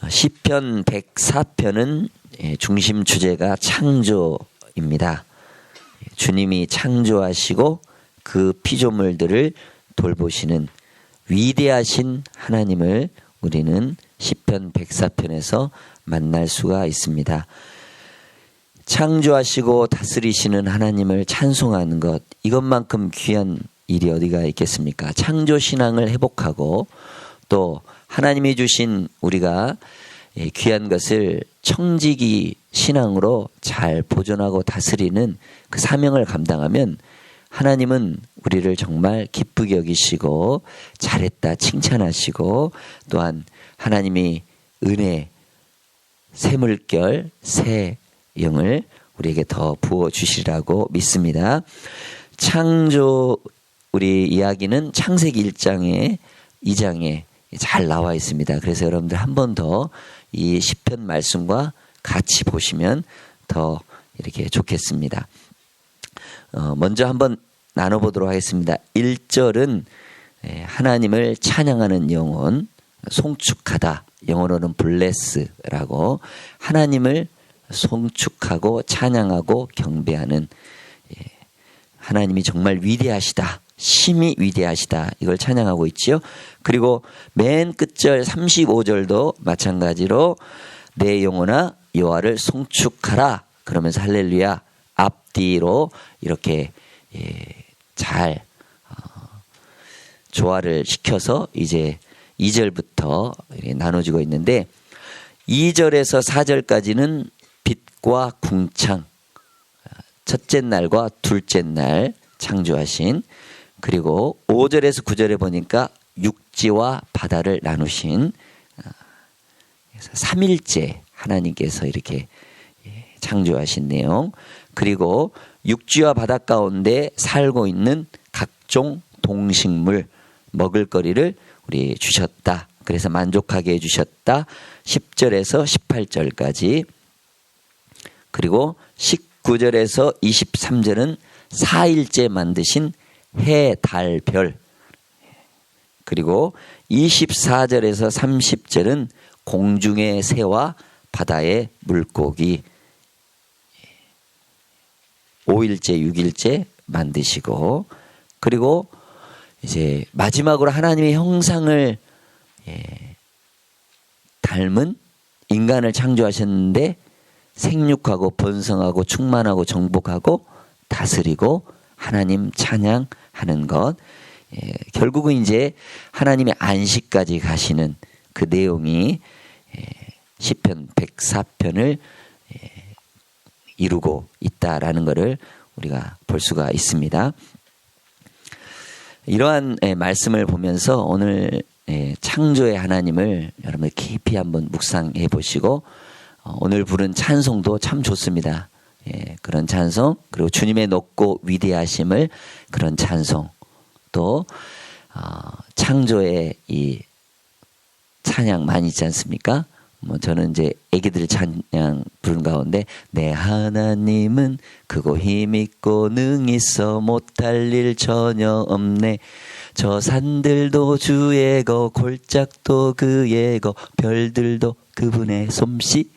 시편 104편은 중심 주제가 창조입니다. 주님이 창조하시고 그 피조물들을 돌보시는 위대하신 하나님을 우리는 시편 104편에서 만날 수가 있습니다. 창조하시고 다스리시는 하나님을 찬송하는 것, 이것만큼 귀한 일이 어디가 있겠습니까? 창조신앙을 회복하고 또 하나님이 주신 우리가 귀한 것을 청지기 신앙으로 잘 보존하고 다스리는 그 사명을 감당하면 하나님은 우리를 정말 기쁘게 여기시고 잘했다 칭찬하시고 또한 하나님이 은혜, 새 물결, 새 영을 우리에게 더 부어주시라고 믿습니다. 창조 우리 이야기는 창세기 1장에 2장에 잘 나와 있습니다. 그래서 여러분들 한 번 더 이 시편 말씀과 같이 보시면 더 이렇게 좋겠습니다. 먼저 한번 나눠보도록 하겠습니다. 1절은 하나님을 찬양하는 영혼, 송축하다, 영어로는 블레스라고 하나님을 송축하고 찬양하고 경배하는, 하나님이 정말 위대하시다, 심히 위대하시다, 이걸 찬양하고 있지요. 그리고 맨 끝절 35절도 마찬가지로 내 영혼아 여호와를 송축하라 그러면서 할렐루야 앞뒤로 이렇게 잘 조화를 시켜서 이제 2절부터 나눠지고 있는데 2절에서 4절까지는 빛과 궁창, 첫째 날과 둘째 날 창조하신, 그리고 5절에서 9절에 보니까 육지와 바다를 나누신 3일째 하나님께서 이렇게 창조하신 내용, 그리고 육지와 바다 가운데 살고 있는 각종 동식물, 먹을거리를 우리 주셨다. 그래서 만족하게 해주셨다. 10절에서 18절까지. 그리고 19절에서 23절은 4일째 만드신 해, 달, 별. 그리고 24절에서 30절은 공중의 새와 바다의 물고기. 5일째, 6일째 만드시고, 그리고 이제 마지막으로 하나님의 형상을 닮은 인간을 창조하셨는데 생육하고 번성하고 충만하고 정복하고 다스리고 하나님 찬양하는 것, 결국은 이제 하나님의 안식까지 가시는 그 내용이 시편 104편을 이루고 있다라는 것을 우리가 볼 수가 있습니다. 이러한 말씀을 보면서 오늘 창조의 하나님을 여러분 깊이 한번 묵상해 보시고 오늘 부른 찬송도 참 좋습니다. 그런 찬송, 그리고 주님의 높고 위대하심을, 그런 찬송, 또 창조의 이 찬양 많이 있지 않습니까? 저는 이제 애기들 찬양 부른 가운데 내 하나님은 크고 힘있고 능히 있어 못할 일 전혀 없네, 저 산들도 주의 거 골짜기도 그의 거 별들도 그분의 솜씨,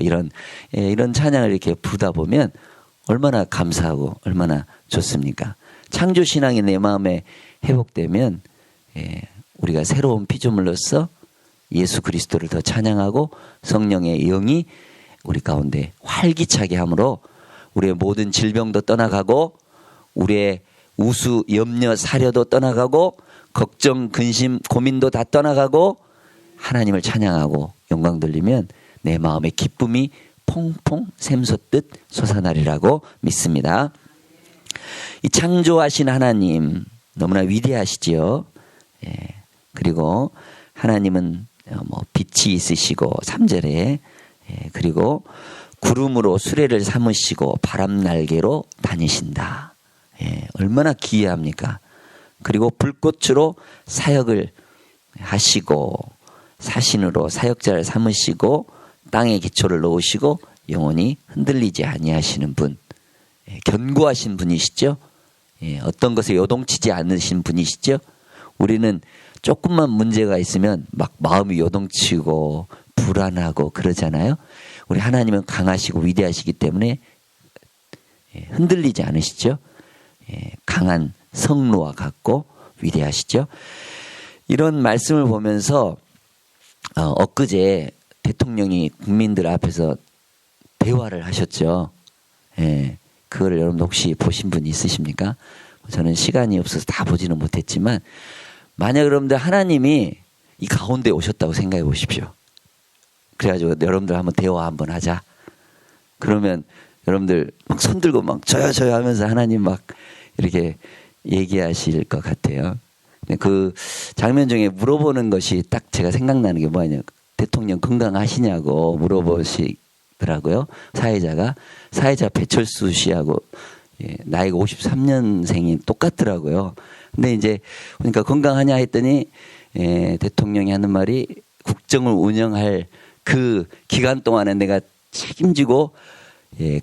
이런 찬양을 이렇게 부르다 보면 얼마나 감사하고 얼마나 좋습니까? 창조신앙이 내 마음에 회복되면 우리가 새로운 피조물로서 예수 그리스도를 더 찬양하고 성령의 영이 우리 가운데 활기차게 함으로 우리의 모든 질병도 떠나가고 우리의 우수, 염려, 사려도 떠나가고 걱정, 근심, 고민도 다 떠나가고 하나님을 찬양하고 영광 돌리면 내 마음의 기쁨이 퐁퐁 샘솟듯 솟아나리라고 믿습니다. 이 창조하신 하나님 너무나 위대하시지요. 그리고 하나님은 빛이 있으시고 3절에 그리고 구름으로 수레를 삼으시고 바람 날개로 다니신다. 얼마나 기이합니까? 그리고 불꽃으로 사역을 하시고 사신으로 사역자를 삼으시고 땅에 기초를 놓으시고 영원히 흔들리지 아니하시는 분, 견고하신 분이시죠. 어떤 것에 요동치지 않으신 분이시죠. 우리는 조금만 문제가 있으면 막 마음이 요동치고 불안하고 그러잖아요. 우리 하나님은 강하시고 위대하시기 때문에 흔들리지 않으시죠. 강한 성루와 같고 위대하시죠. 이런 말씀을 보면서 엊그제 대통령이 국민들 앞에서 대화를 하셨죠. 그걸 여러분 혹시 보신 분이 있으십니까? 저는 시간이 없어서 다 보지는 못했지만 만약 여러분들 하나님이 이 가운데 오셨다고 생각해 보십시오. 그래가지고 여러분들 한번 대화 한번 하자. 그러면 여러분들 막 손들고 막 저요 하면서 하나님 막 이렇게 얘기하실 것 같아요. 그 장면 중에 물어보는 것이 딱 제가 생각나는 게 뭐냐. 대통령 건강하시냐고 물어보시더라고요. 사회자 배철수 씨하고 나이가 53년생이 똑같더라고요. 근데 이제 그러니까 건강하냐 했더니 대통령이 하는 말이 국정을 운영할 그 기간 동안에 내가 책임지고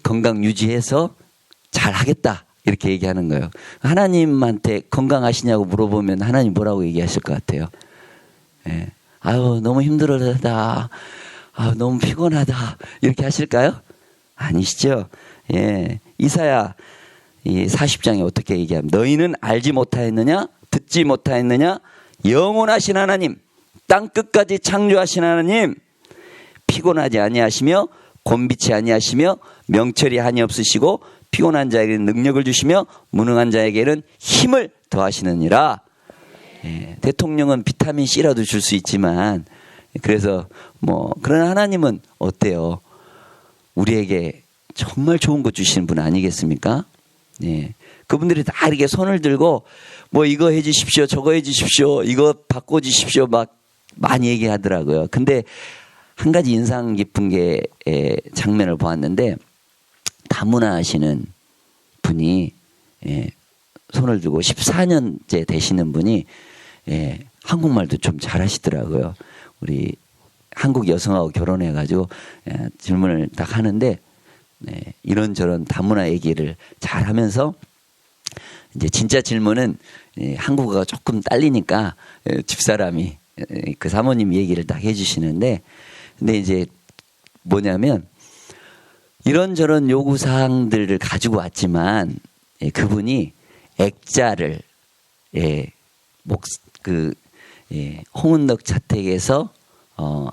건강 유지해서 잘 하겠다. 이렇게 얘기하는 거예요. 하나님한테 건강하시냐고 물어보면 하나님 뭐라고 얘기하실 것 같아요? 아유, 너무 힘들어하다. 아유, 너무 피곤하다. 이렇게 하실까요? 아니시죠? 이사야 40장에 어떻게 얘기합니까? 너희는 알지 못하였느냐? 듣지 못하였느냐? 영원하신 하나님, 땅 끝까지 창조하신 하나님, 피곤하지 아니하시며 곤비치 아니하시며 명철이 한이 없으시고 피곤한 자에게는 능력을 주시며 무능한 자에게는 힘을 더하시느니라. 대통령은 비타민 C라도 줄 수 있지만 그래서 그런 하나님은 어때요? 우리에게 정말 좋은 것 주시는 분 아니겠습니까? 그분들이 다 이렇게 손을 들고 이거 해 주십시오, 저거 해 주십시오, 이거 바꿔 주십시오 막 많이 얘기하더라고요. 근데 한 가지 인상 깊은 게 장면을 보았는데 다문화 하시는 분이 손을 들고 14년째 되시는 분이 한국말도 좀 잘하시더라고요. 우리 한국 여성하고 결혼해가지고 질문을 딱 하는데 이런저런 다문화 얘기를 잘 하면서 이제 진짜 질문은 한국어가 조금 딸리니까 집사람이 그 사모님 얘기를 딱 해주시는데 근데 이제 뭐냐면 이런저런 요구사항들을 가지고 왔지만 그분이 액자를 홍은덕 자택에서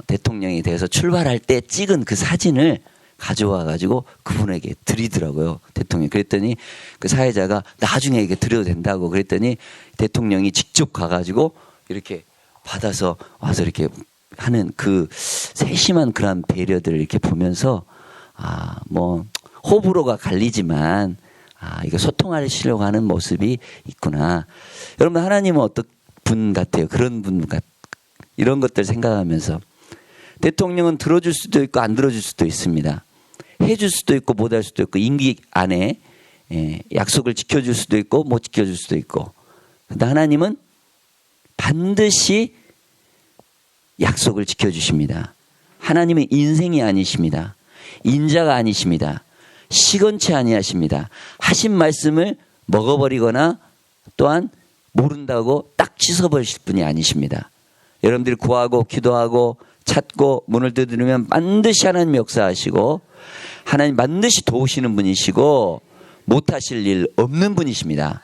대통령이 돼서 출발할 때 찍은 그 사진을 가져와 가지고 그분에게 드리더라고요. 대통령이. 그랬더니 그 사회자가 나중에 이게 드려도 된다고 그랬더니 대통령이 직접 가가지고 이렇게 받아서 와서 이렇게 하는 그 세심한 그런 배려들을 이렇게 보면서 호불호가 갈리지만 이거 소통하시려고 하는 모습이 있구나. 여러분 하나님은 어떤 분 같아요? 그런 분 이런 것들 생각하면서 대통령은 들어줄 수도 있고 안 들어줄 수도 있습니다. 해줄 수도 있고 못 할 수도 있고 임기 안에 약속을 지켜줄 수도 있고 못 지켜줄 수도 있고. 근데 하나님은 반드시 약속을 지켜주십니다. 하나님은 인생이 아니십니다. 인자가 아니십니다. 시건치 아니하십니다. 하신 말씀을 먹어버리거나 또한 모른다고 딱 씻어버리실 분이 아니십니다. 여러분들이 구하고 기도하고 찾고 문을 두드리면 반드시 하나님 역사하시고 하나님 반드시 도우시는 분이시고 못하실 일 없는 분이십니다.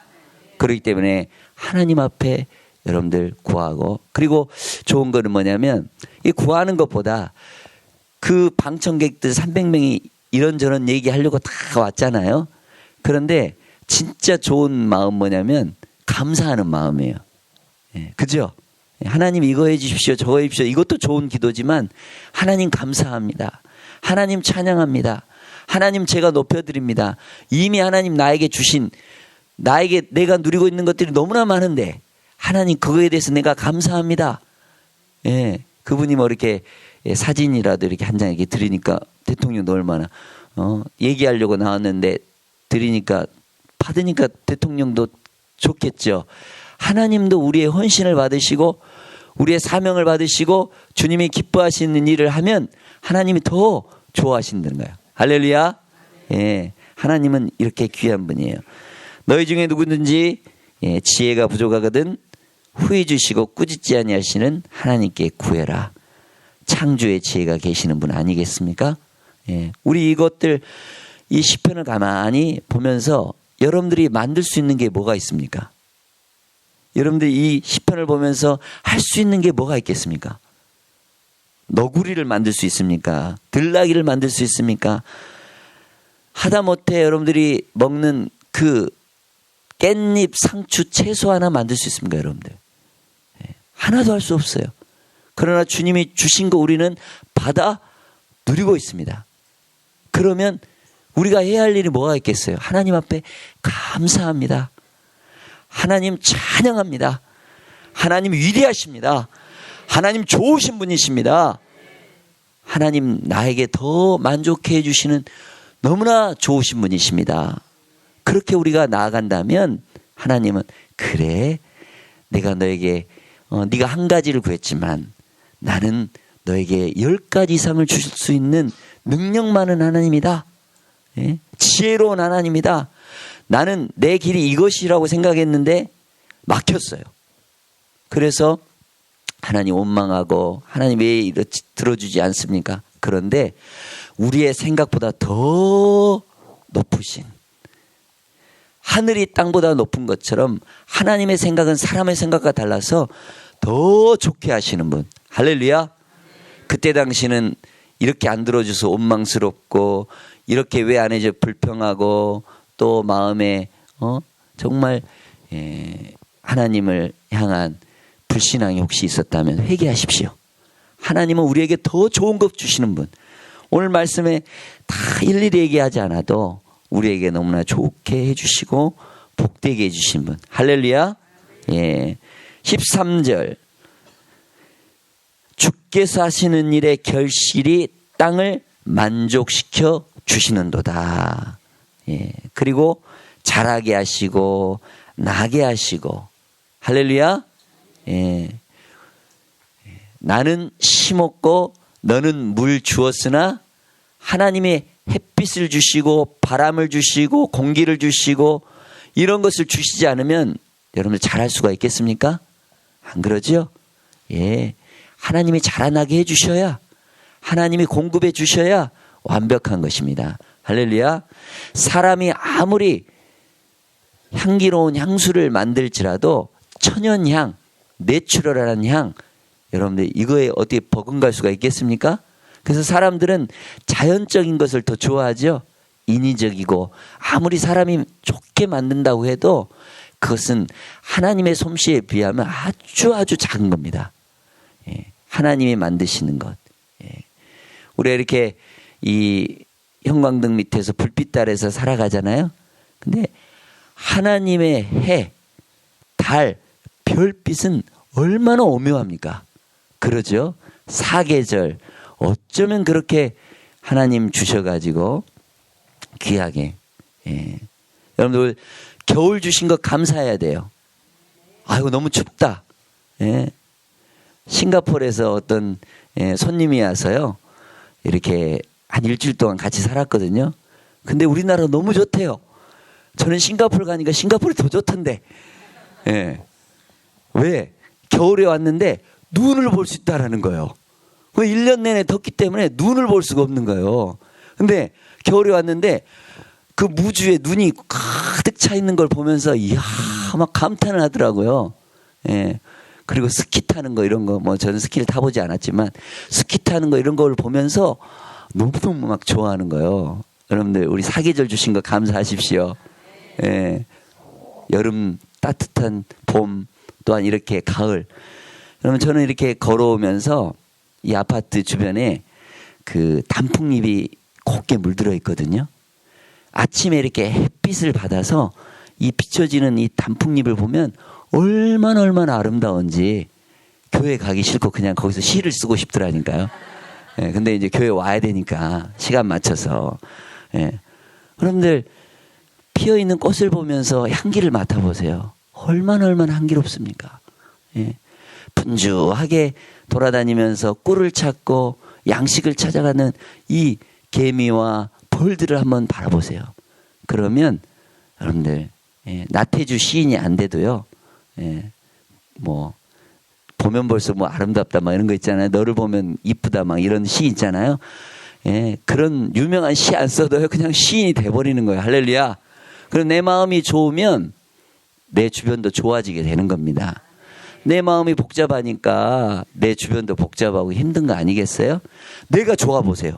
그렇기 때문에 하나님 앞에 여러분들 구하고 그리고 좋은 거는 뭐냐면 이 구하는 것보다 그 방청객들 300명이 이런저런 얘기하려고 다 왔잖아요. 그런데 진짜 좋은 마음 뭐냐면 감사하는 마음이에요. 그죠? 하나님 이거 해 주십시오. 저거 해 주십시오. 이것도 좋은 기도지만 하나님 감사합니다. 하나님 찬양합니다. 하나님 제가 높여드립니다. 이미 하나님 나에게 주신 나에게 내가 누리고 있는 것들이 너무나 많은데 하나님 그거에 대해서 내가 감사합니다. 그분이 이렇게 사진이라도 이렇게 한 장 이렇게 드리니까 대통령도 얼마나 얘기하려고 나왔는데 드리니까 받으니까 대통령도 좋겠죠. 하나님도 우리의 헌신을 받으시고 우리의 사명을 받으시고 주님이 기뻐하시는 일을 하면 하나님이 더 좋아하신다는 거예요. 할렐루야. 하나님은 이렇게 귀한 분이에요. 너희 중에 누구든지 지혜가 부족하거든 후히 주시고 꾸짖지 아니하시는 하나님께 구해라. 창조의 지혜가 계시는 분 아니겠습니까? 예. 우리 이것들 이 시편을 가만히 보면서 여러분들이 만들 수 있는 게 뭐가 있습니까? 여러분들이 이 시편을 보면서 할 수 있는 게 뭐가 있겠습니까? 너구리를 만들 수 있습니까? 들나귀를 만들 수 있습니까? 하다못해 여러분들이 먹는 그 깻잎, 상추, 채소 하나 만들 수 있습니까, 여러분들? 하나도 할 수 없어요. 그러나 주님이 주신 거 우리는 받아 누리고 있습니다. 그러면 우리가 해야 할 일이 뭐가 있겠어요? 하나님 앞에 감사합니다. 하나님 찬양합니다. 하나님 위대하십니다. 하나님 좋으신 분이십니다. 하나님 나에게 더 만족해 해주시는 너무나 좋으신 분이십니다. 그렇게 우리가 나아간다면 하나님은 그래 내가 너에게 네가 한 가지를 구했지만 나는 너에게 10가지 이상을 주실 수 있는 능력 많은 하나님이다. 예? 지혜로운 하나님이다. 나는 내 길이 이것이라고 생각했는데 막혔어요. 그래서 하나님 원망하고 하나님 왜 이렇게 들어주지 않습니까? 그런데 우리의 생각보다 더 높으신 하늘이 땅보다 높은 것처럼 하나님의 생각은 사람의 생각과 달라서 더 좋게 하시는 분. 할렐루야. 그때 당시는 이렇게 안 들어줘서 원망스럽고 이렇게 왜 안 해줘 불평하고 또 마음에 정말 하나님을 향한 불신앙이 혹시 있었다면 회개하십시오. 하나님은 우리에게 더 좋은 것 주시는 분. 오늘 말씀에 다 일일이 얘기하지 않아도 우리에게 너무나 좋게 해주시고 복되게 해주신 분. 할렐루야. 예. 13절. 주께서 하시는 일의 결실이 땅을 만족시켜 주시는도다. 예. 그리고 자라게 하시고 나게 하시고. 할렐루야. 예. 나는 심었고 너는 물 주었으나 하나님의 햇빛을 주시고 바람을 주시고 공기를 주시고 이런 것을 주시지 않으면 여러분들 잘할 수가 있겠습니까? 안 그러죠? 예. 하나님이 자라나게 해주셔야 하나님이 공급해 주셔야 완벽한 것입니다. 할렐루야. 사람이 아무리 향기로운 향수를 만들지라도 천연향, 내추럴한 향 여러분들 이거에 어떻게 버금갈 수가 있겠습니까? 그래서 사람들은 자연적인 것을 더 좋아하죠. 인위적이고 아무리 사람이 좋게 만든다고 해도 그것은 하나님의 솜씨에 비하면 아주 작은 겁니다. 예, 하나님이 만드시는 것. 예. 우리가 이렇게 이 형광등 밑에서 불빛 아래서 살아가잖아요. 근데 하나님의 해, 달, 별빛은 얼마나 오묘합니까? 그러죠? 사계절 어쩌면 그렇게 하나님 주셔가지고 귀하게. 예. 여러분들 겨울 주신 거 감사해야 돼요. 아이고 너무 춥다. 예. 싱가포르에서 어떤 손님이 와서요. 이렇게 한 일주일 동안 같이 살았거든요. 근데 우리나라 너무 좋대요. 저는 싱가포르 가니까 싱가포르이 더 좋던데. 예. 왜? 겨울에 왔는데 눈을 볼 수 있다라는 거예요. 1년 내내 덥기 때문에 눈을 볼 수가 없는 거예요. 근데 겨울에 왔는데 그 무주에 눈이 가득 차 있는 걸 보면서 이야 막 감탄을 하더라고요. 예. 그리고 스키 타는 거 이런 거 뭐 저는 스키를 타보지 않았지만 스키 타는 거 이런 걸 보면서 너무너무 막 좋아하는 거예요. 여러분들 우리 사계절 주신 거 감사하십시오. 예. 여름 따뜻한 봄 또한 이렇게 가을. 그러면 저는 이렇게 걸어오면서 이 아파트 주변에 그 단풍잎이 곱게 물들어 있거든요. 아침에 이렇게 햇빛을 받아서 이 비춰지는 이 단풍잎을 보면 얼마나 아름다운지 교회 가기 싫고 그냥 거기서 시를 쓰고 싶더라니까요. 예, 근데 이제 교회 와야 되니까 시간 맞춰서. 예. 여러분들 피어있는 꽃을 보면서 향기를 맡아보세요. 얼마나 향기롭습니까? 예. 분주하게 돌아다니면서 꿀을 찾고 양식을 찾아가는 이 개미와 벌들을 한번 바라보세요. 그러면 여러분들 나태주 시인이 안 돼도요. 뭐 보면 벌써 뭐 아름답다 막 이런 거 있잖아요. 너를 보면 이쁘다 막 이런 시 있잖아요. 예, 그런 유명한 시 안 써도요. 그냥 시인이 돼버리는 거예요. 할렐루야. 그럼 내 마음이 좋으면 내 주변도 좋아지게 되는 겁니다. 내 마음이 복잡하니까 내 주변도 복잡하고 힘든 거 아니겠어요? 내가 좋아 보세요.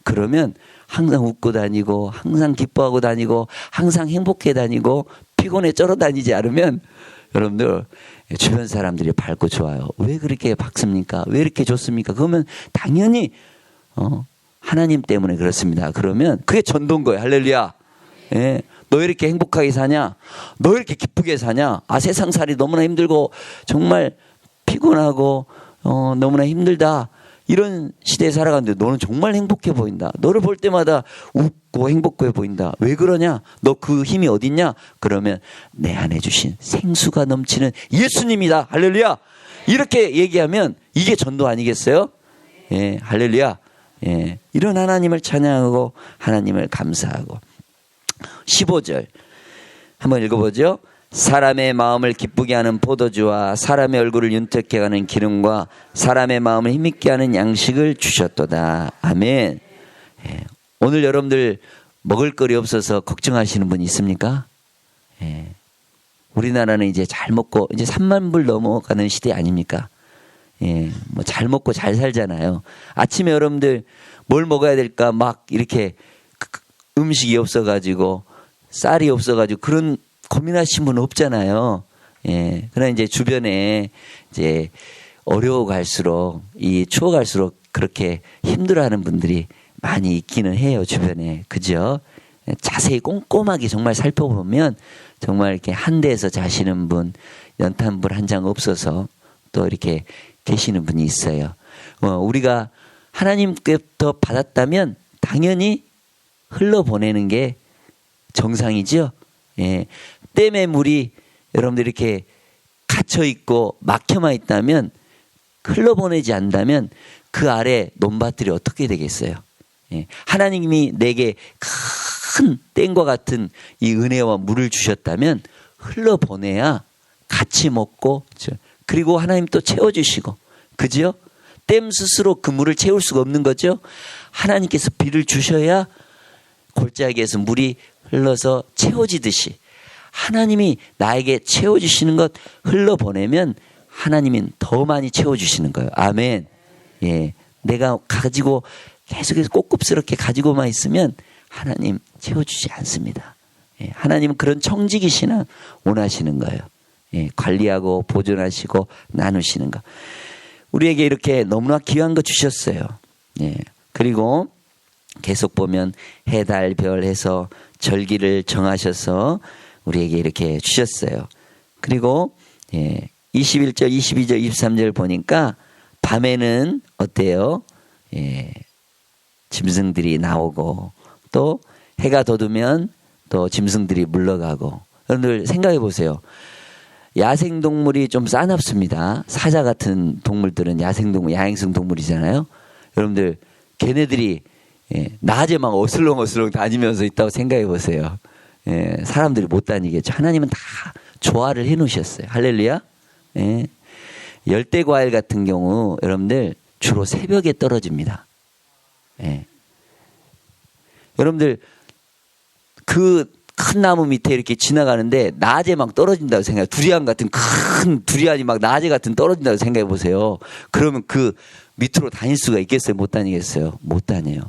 그러면 항상 웃고 다니고 항상 기뻐하고 다니고 항상 행복해 다니고 피곤해 쩔어 다니지 않으면 여러분들 주변 사람들이 밝고 좋아요. 왜 그렇게 밝습니까? 왜 이렇게 좋습니까? 그러면 당연히 하나님 때문에 그렇습니다. 그러면 그게 전도인 거예요. 할렐루야. 예. 너 이렇게 행복하게 사냐? 너 이렇게 기쁘게 사냐? 아, 세상살이 너무나 힘들고 정말 피곤하고 너무나 힘들다. 이런 시대에 살아가는데 너는 정말 행복해 보인다. 너를 볼 때마다 웃고 행복해 보인다. 왜 그러냐? 너 그 힘이 어딨냐? 그러면 내 안에 주신 생수가 넘치는 예수님이다. 할렐루야. 이렇게 얘기하면 이게 전도 아니겠어요? 예, 할렐루야. 예, 이런 하나님을 찬양하고 하나님을 감사하고. 15절 한번 읽어보죠. 사람의 마음을 기쁘게 하는 포도주와 사람의 얼굴을 윤택해 가는 기름과 사람의 마음을 힘있게 하는 양식을 주셨도다. 아멘. 예. 오늘 여러분들 먹을 거리 없어서 걱정하시는 분 있습니까? 예. 우리나라는 이제 잘 먹고 이제 3만 불 넘어가는 시대 아닙니까? 예. 뭐 잘 먹고 잘 살잖아요. 아침에 여러분들 뭘 먹어야 될까 막 이렇게 음식이 없어가지고 쌀이 없어가지고 그런 고민하신 분 없잖아요. 예. 그러나 이제 주변에 이제 어려워갈수록 추워갈수록 그렇게 힘들어하는 분들이 많이 있기는 해요. 주변에. 그죠? 자세히 꼼꼼하게 정말 살펴보면 정말 이렇게 한 대에서 자시는 분, 연탄불 한 장 없어서 또 이렇게 계시는 분이 있어요. 우리가 하나님께부터 받았다면 당연히 흘러보내는 게 정상이죠. 예. 댐의 물이 여러분들 이렇게 갇혀있고 막혀만 있다면 흘러보내지 않는다면 그 아래 논밭들이 어떻게 되겠어요? 예. 하나님이 내게 큰 댐과 같은 이 은혜와 물을 주셨다면 흘러보내야 같이 먹고 그리고 하나님 또 채워주시고 그죠? 댐 스스로 그 물을 채울 수가 없는 거죠. 하나님께서 비를 주셔야 골짜기에서 물이 흘러서 채워지듯이 하나님이 나에게 채워주시는 것 흘러보내면 하나님은 더 많이 채워주시는 거예요. 아멘. 예, 내가 가지고 계속해서 꼽꼽스럽게 가지고만 있으면 하나님 채워주지 않습니다. 예, 하나님은 그런 청지기 신앙 원하시는 거예요. 예, 관리하고 보존하시고 나누시는 거. 우리에게 이렇게 너무나 귀한 거 주셨어요. 예, 그리고 계속 보면 해, 달, 별 해서 절기를 정하셔서 우리에게 이렇게 주셨어요. 그리고 21절, 22절, 23절 보니까 밤에는 어때요? 짐승들이 나오고 또 해가 돋으면 또 짐승들이 물러가고. 여러분들 생각해 보세요. 야생동물이 좀 싸납습니다. 사자 같은 동물들은 야생동물, 야행성 동물이잖아요. 여러분들 걔네들이 낮에 막 어슬렁어슬렁 다니면서 있다고 생각해 보세요. 사람들이 못 다니겠죠. 하나님은 다 조화를 해 놓으셨어요. 할렐루야. 열대과일 같은 경우 여러분들 주로 새벽에 떨어집니다. 여러분들 그 큰 나무 밑에 이렇게 지나가는데 낮에 막 떨어진다고 생각해요. 두리안 같은 큰 두리안이 막 낮에 같은 떨어진다고 생각해 보세요. 그러면 그 밑으로 다닐 수가 있겠어요? 못 다니겠어요? 못 다녀요.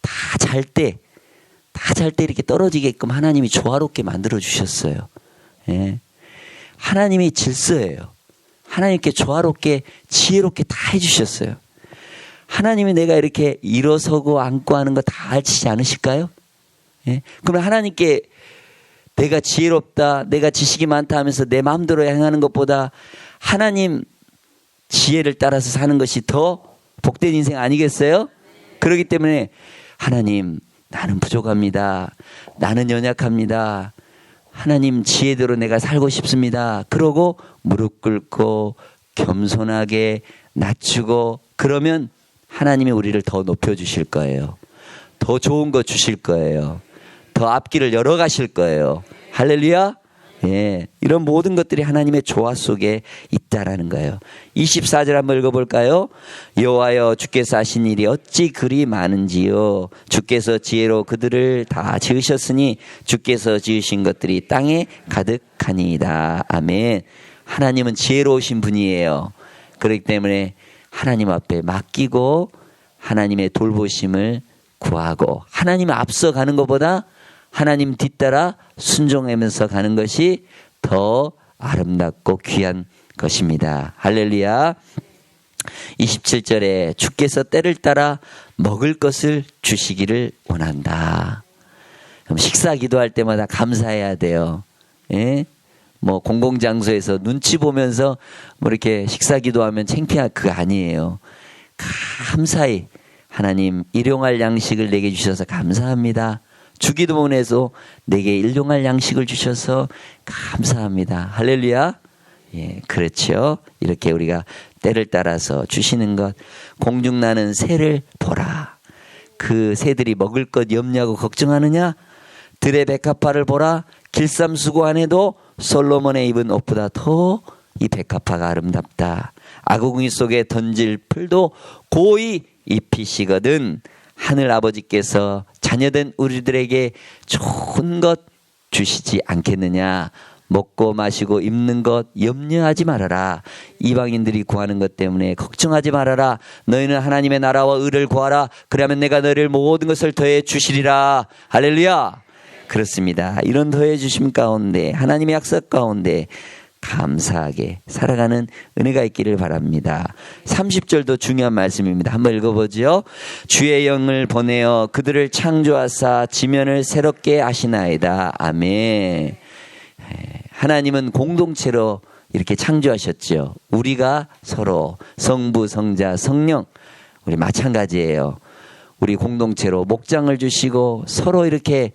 다 잘 때 이렇게 떨어지게끔 하나님이 조화롭게 만들어 주셨어요. 예. 하나님이 질서예요. 하나님께 조화롭게 지혜롭게 다 해주셨어요. 하나님이 내가 이렇게 일어서고 앉고 하는 거 다 알지 않으실까요? 예. 그러면 하나님께 내가 지혜롭다, 내가 지식이 많다 하면서 내 마음대로 행하는 것보다 하나님 지혜를 따라서 사는 것이 더 복된 인생 아니겠어요? 그렇기 때문에 하나님, 나는 부족합니다. 나는 연약합니다. 하나님 지혜대로 내가 살고 싶습니다. 그러고 무릎 꿇고 겸손하게 낮추고 그러면 하나님이 우리를 더 높여주실 거예요. 더 좋은 거 주실 거예요. 더 앞길을 열어가실 거예요. 할렐루야. 예, 이런 모든 것들이 하나님의 조화 속에 있다라는 거예요. 24절 한번 읽어볼까요? 여호와여 주께서 하신 일이 어찌 그리 많은지요. 주께서 지혜로 그들을 다 지으셨으니 주께서 지으신 것들이 땅에 가득하니이다. 아멘. 하나님은 지혜로우신 분이에요. 그렇기 때문에 하나님 앞에 맡기고 하나님의 돌보심을 구하고 하나님 앞서 가는 것보다 하나님 뒤따라 순종하면서 가는 것이 더 아름답고 귀한 것입니다. 할렐루야. 27절에 주께서 때를 따라 먹을 것을 주시기를 원한다. 그럼 식사 기도할 때마다 감사해야 돼요. 예? 뭐 공공장소에서 눈치 보면서 뭐 이렇게 식사 기도하면 창피한 그거 아니에요. 감사히 하나님 일용할 양식을 내게 주셔서 감사합니다. 주기도문에서 내게 일용할 양식을 주셔서 감사합니다. 할렐루야. 예, 그렇죠. 이렇게 우리가 때를 따라서 주시는 것. 공중 나는 새를 보라. 그 새들이 먹을 것 염려하고 걱정하느냐? 들의 백합화를 보라. 길쌈수고 안에도 솔로몬의 입은 옷보다 더 이 백합화가 아름답다. 아구궁이 속에 던질 풀도 고이 입히시거든. 하늘 아버지께서 자녀된 우리들에게 좋은 것 주시지 않겠느냐. 먹고 마시고 입는 것 염려하지 말아라. 이방인들이 구하는 것 때문에 걱정하지 말아라. 너희는 하나님의 나라와 의를 구하라. 그러면 내가 너희를 모든 것을 더해 주시리라. 할렐루야. 그렇습니다. 이런 더해 주심 가운데 하나님의 약속 가운데 감사하게 살아가는 은혜가 있기를 바랍니다. 30절도 중요한 말씀입니다. 한번 읽어보죠. 주의 영을 보내어 그들을 창조하사 지면을 새롭게 하시나이다. 아멘. 하나님은 공동체로 이렇게 창조하셨죠. 우리가 서로 성부, 성자, 성령 우리 마찬가지예요. 우리 공동체로 목장을 주시고 서로 이렇게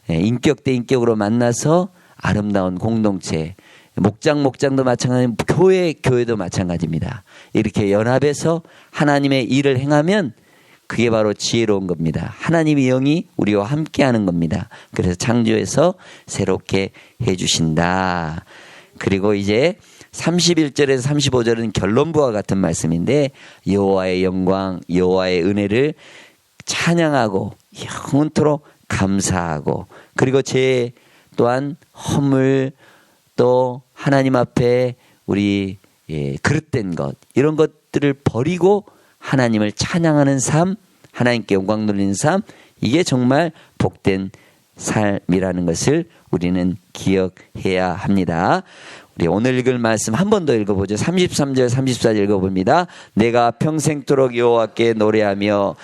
인격 대 인격으로 만나서 아름다운 공동체. 목장도 마찬가지고 교회도 마찬가지입니다. 이렇게 연합해서 하나님의 일을 행하면 그게 바로 지혜로운 겁니다. 하나님의 영이 우리와 함께하는 겁니다. 그래서 창조해서 새롭게 해주신다. 그리고 이제 31절에서 35절은 결론부와 같은 말씀인데 여호와의 영광, 여호와의 은혜를 찬양하고 영원토록 감사하고 그리고 죄 또한 허물 또 하나님 앞에 우리 그릇된 것 이런 것들을 버리고 하나님을 찬양하는 삶, 하나님께 영광 돌리는 삶, 이게 정말 복된 삶이라는 것을 우리는 기억해야 합니다. 우리 오늘 읽을 말씀 한 번 더 읽어보죠. 33절 34절 읽어봅니다. 내가 평생토록 여호와께 노래하며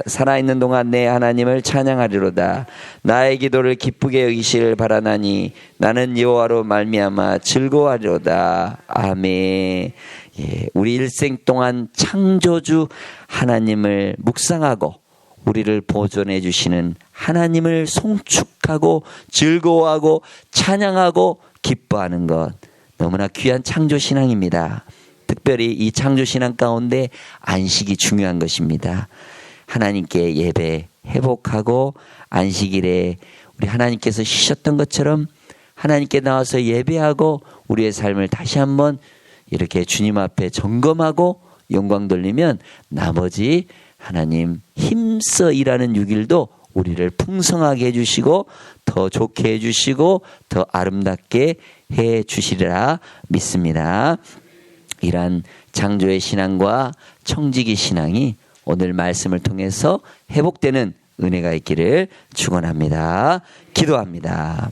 살아있는 동안 내 하나님을 찬양하리로다. 나의 기도를 기쁘게 여기시를 바라나니 나는 여호와로 말미암아 즐거워하리로다. 아멘. 예, 우리 일생 동안 창조주 하나님을 묵상하고 우리를 보존해 주시는 하나님을 송축하고 즐거워하고 찬양하고 기뻐하는 것 너무나 귀한 창조신앙입니다. 특별히 이 창조신앙 가운데 안식이 중요한 것입니다. 하나님께 예배 회복하고 안식일에 우리 하나님께서 쉬셨던 것처럼 하나님께 나와서 예배하고 우리의 삶을 다시 한번 이렇게 주님 앞에 점검하고 영광 돌리면 나머지 하나님 힘써 일하는 6일도 우리를 풍성하게 해주시고 더 좋게 해주시고 더 아름답게 해주시리라 믿습니다. 이러한 창조의 신앙과 청지기 신앙이 오늘 말씀을 통해서 회복되는 은혜가 있기를 축원합니다. 기도합니다.